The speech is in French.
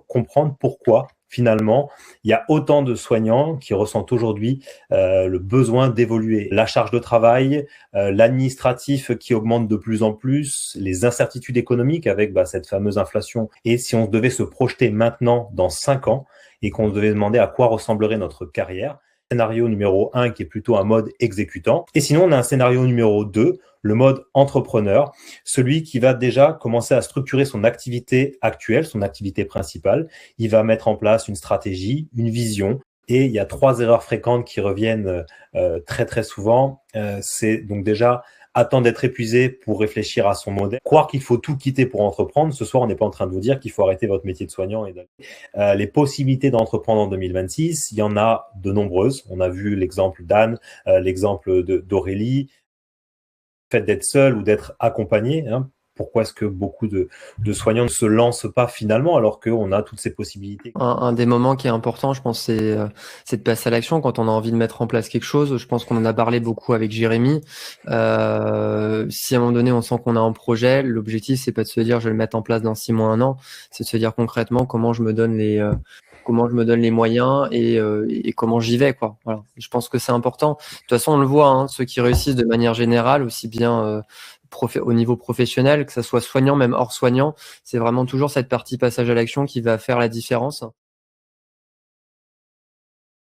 comprendre pourquoi, finalement, il y a autant de soignants qui ressentent aujourd'hui le besoin d'évoluer. La charge de travail, l'administratif qui augmente de plus en plus, les incertitudes économiques avec cette fameuse inflation. Et si on devait se projeter maintenant dans 5 ans et qu'on devait demander à quoi ressemblerait notre carrière, scénario numéro 1 qui est plutôt un mode exécutant. Et sinon, on a un scénario numéro 2, le mode entrepreneur, celui qui va déjà commencer à structurer son activité actuelle, son activité principale. Il va mettre en place une stratégie, une vision. Et il y a 3 erreurs fréquentes qui reviennent très très souvent. C'est donc déjà attendre d'être épuisé pour réfléchir à son modèle. Croire qu'il faut tout quitter pour entreprendre. Ce soir, on n'est pas en train de vous dire qu'il faut arrêter votre métier de soignant. Les possibilités d'entreprendre en 2026, il y en a de nombreuses. On a vu l'exemple d'Anne, l'exemple d'Aurélie. Le fait d'être seul ou d'être accompagné, pourquoi est-ce que beaucoup de soignants ne se lancent pas finalement alors qu'on a toutes ces possibilités? Un des moments qui est important, je pense, c'est de passer à l'action quand on a envie de mettre en place quelque chose. Je pense qu'on en a parlé beaucoup avec Jérémy. Si à un moment donné, on sent qu'on a un projet, l'objectif, c'est pas de se dire je vais le mettre en place dans 6 mois, 1 an. C'est de se dire concrètement comment je me donne les moyens et comment j'y vais, quoi. Voilà. Je pense que c'est important. De toute façon, on le voit, ceux qui réussissent de manière générale, aussi bien au niveau professionnel, que ça soit soignant, même hors soignant, c'est vraiment toujours cette partie passage à l'action qui va faire la différence.